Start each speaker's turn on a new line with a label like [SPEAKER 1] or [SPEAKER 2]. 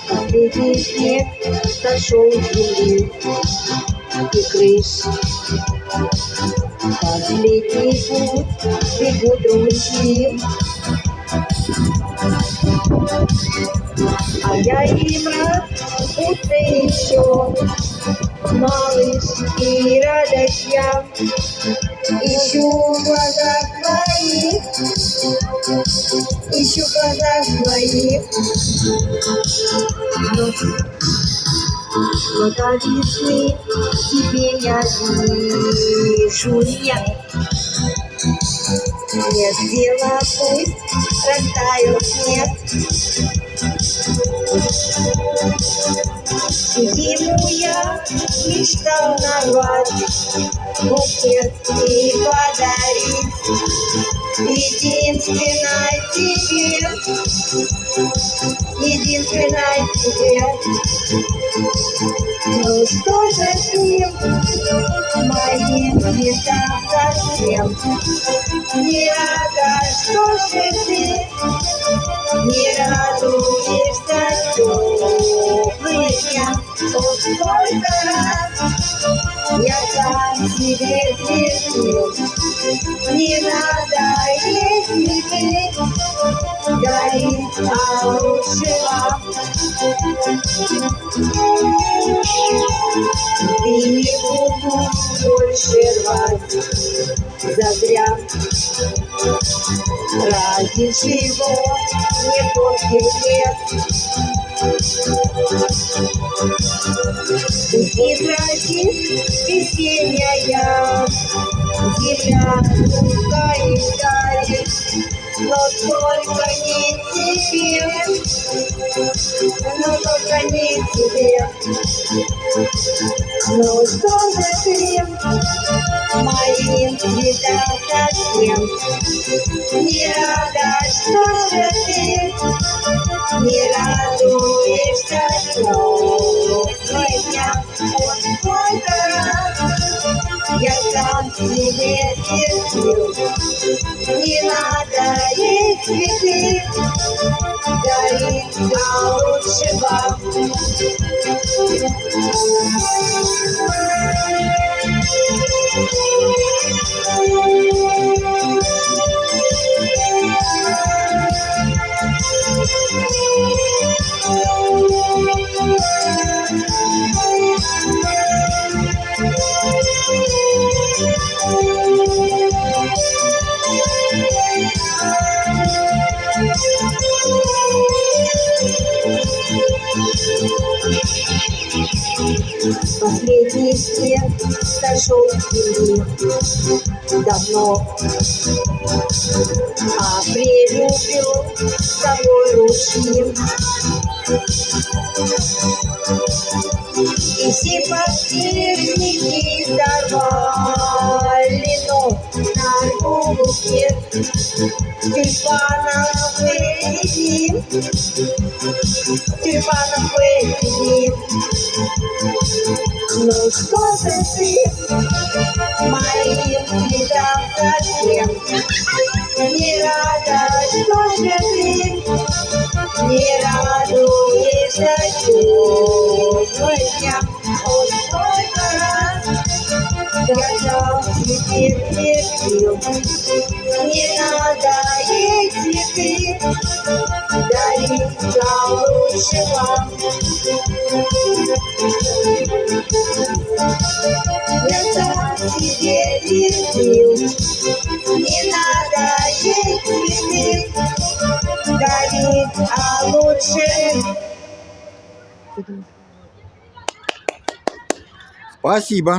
[SPEAKER 1] Последний снег сошел с земли и крыш. Последний путь бегут ручьи, а я им рад, будто еще малыш и радость я. Ищу в глазах твоих, ищу в глазах твоих. Вода весны, тебе я вижу нет. Нет дела, пусть растаял снег. Ему я мечтал нарвать букет и подарить единственной тебе, единственной тебе. Ну что же с ним, моим цветам совсем не рада, что же ты не радуешься теплым дням? Вот сколько раз я сам себе твердил, не надо, если ты горит, а лучше вам. Ты не буду больше рвать зазря, ради чего не портить лет. И тратит весенняя земля, пускай дарит, но только не тебе, но только не тебе. Ну что же ты моим цветам совсем не рада, что же ты не радуешься теплым дням? Вот сколько раз я сам себе твердил, не надо, если ты горит, а лучше вам. Последний снег сошел с земли давно, а прелюбил с собой ручьи. И все подснежники сорвали, но на букет тюльпановые дни, тюльпановые дни. Ну что же ты моим цветам совсем не рада, что же ты не радуешься теплым дням? Вот сколько раз я сам себе твердил, не надо, если ты дарить, а лучше вам. Я сам себе твердил, не надо, если ты горит, а лучше.
[SPEAKER 2] Спасибо.